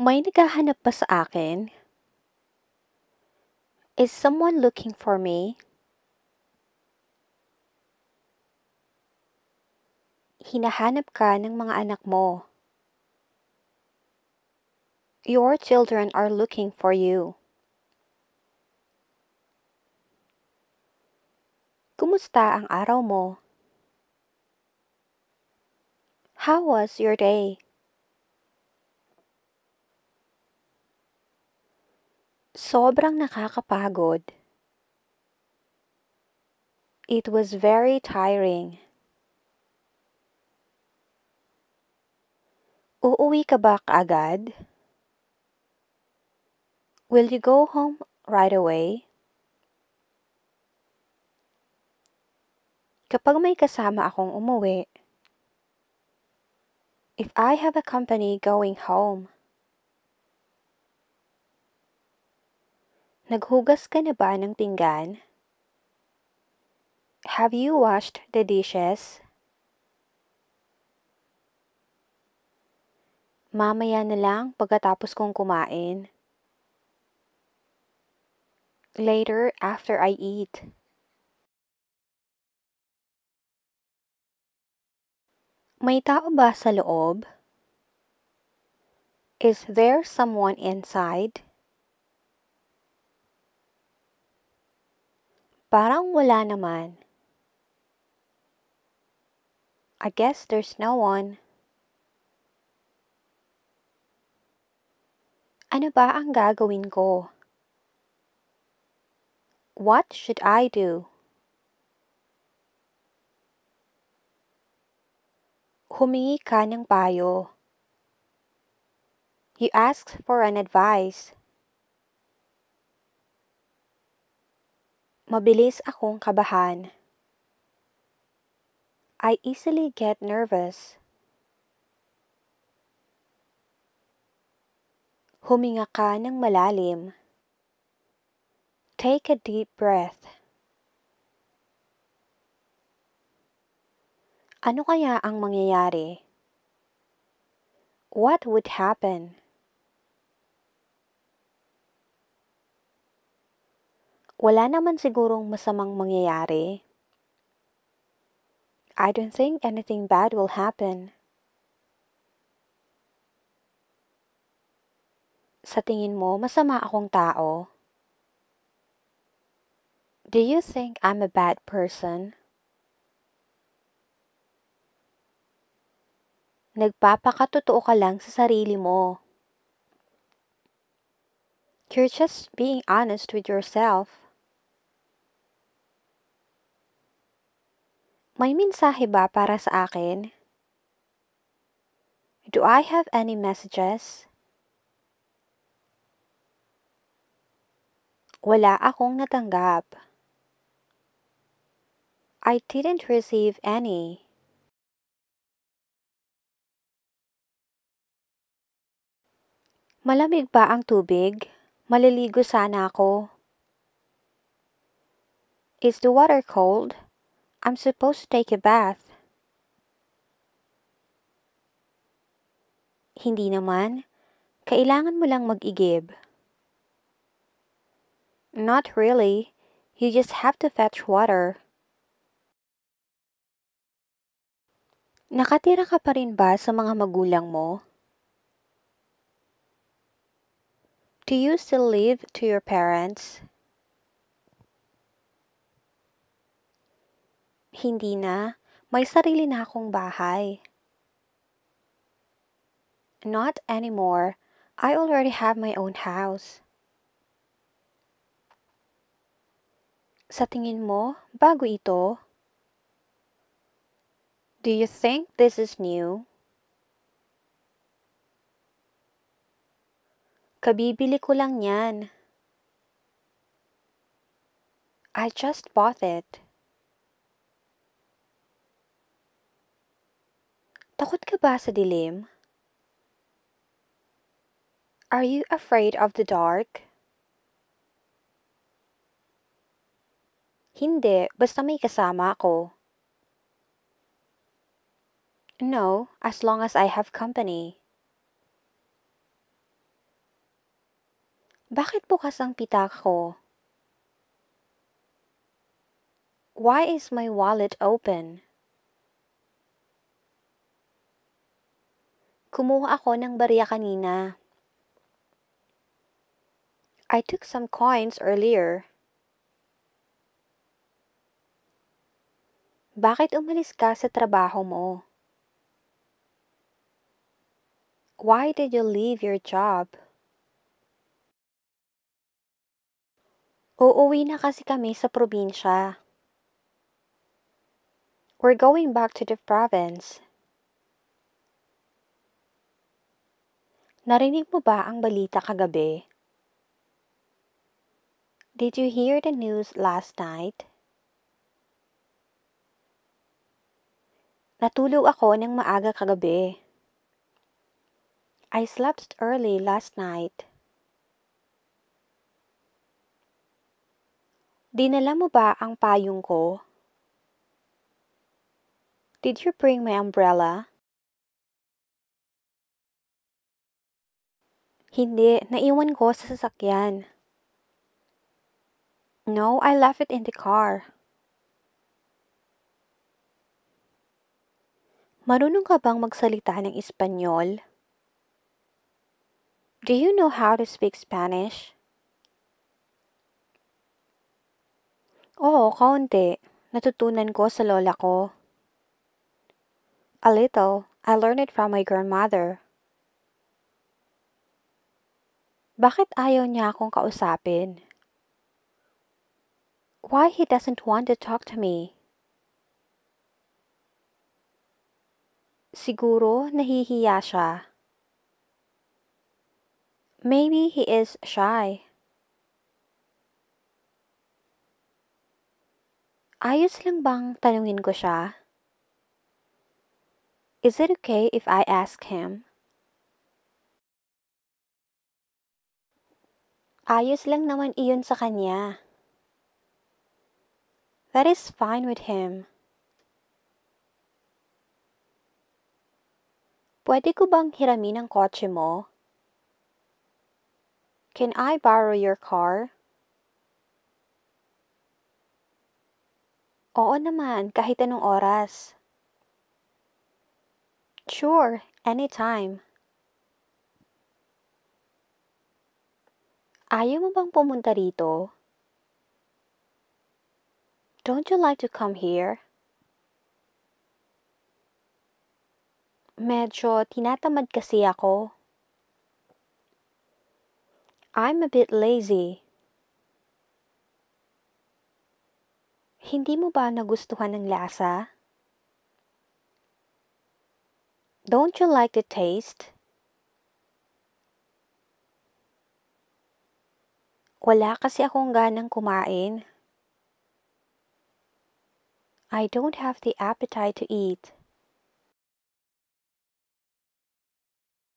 May naghahanap ba sa akin? Is someone looking for me? Hinahanap ka ng mga anak mo. Your children are looking for you. Kumusta ang araw mo? How was your day? Sobrang nakakapagod. It was very tiring. Uuwi ka ba kaagad? Will you go home right away? Kapag may kasama akong umuwi. If I have a company going home. Naghugas ka na ba ng pinggan? Have you washed the dishes? Mamaya na lang pagkatapos kong kumain. Later after I eat. May tao ba sa loob? Is there someone inside? Parang wala naman. I guess there's no one. Ano ba ang gagawin ko? What should I do? Humingi ka ng payo. You asked for an advice. Mabilis akong kabahan. I easily get nervous. Huminga ka ng malalim. Take a deep breath. Ano kaya ang mangyayari? What would happen? Wala naman sigurong masamang mangyayari. I don't think anything bad will happen. Sa tingin mo, masama akong tao? Do you think I'm a bad person? Nagpapakatotoo ka lang sa sarili mo. You're just being honest with yourself. May mensahe ba para sa akin? Do I have any messages? Wala akong natanggap. I didn't receive any. Malamig ba ang tubig? Maliligo sana ako. Is the water cold? I'm supposed to take a bath. Hindi naman. Kailangan mo lang mag-igib. Not really. You just have to fetch water. Nakatira ka pa rin ba sa mga magulang mo? Do you still live to your parents? Hindi na. May sarili na akong bahay. Not anymore. I already have my own house. Sa tingin mo, bago ito? Do you think this is new? Kabibili ko lang yan. I just bought it. Takot ka ba sa dilim? Are you afraid of the dark? Hindi, basta may kasama ako. No, as long as I have company. Bakit bukas ang pitaka ko? Why is my wallet open? Kumuha ako ng barya kanina. I took some coins earlier. Bakit umalis ka sa trabaho mo? Why did you leave your job? Uuwi na kasi kami sa probinsya. We're going back to the province. Narinig mo ba ang balita kagabi? Did you hear the news last night? Natulog ako ng maaga kagabi. I slept early last night. Dinala mo ba ang payong ko? Did you bring my umbrella? Hindi, naiwan ko sa sasakyan. No, I left it in the car. Marunong ka bang magsalita ng Espanyol? Do you know how to speak Spanish? Oo, kaunti. Natutunan ko sa lola ko. A little. I learned it from my grandmother. Bakit ayaw niya akong kausapin? Why he doesn't want to talk to me? Siguro nahihiya siya. Maybe he is shy. Ayos lang bang tanungin ko siya? Is it okay if I ask him? Ayos lang naman iyon sa kanya. That is fine with him. Pwede ko bang hiramin ang kotse mo? Can I borrow your car? Oo naman, kahit anong oras. Sure, anytime. Ayaw mo bang pumunta rito? Don't you like to come here? Medyo tinatamad kasi ako. I'm a bit lazy. Hindi mo ba nagustuhan ng lasa? Don't you like the taste? Wala kasi akong ganang kumain. I don't have the appetite to eat.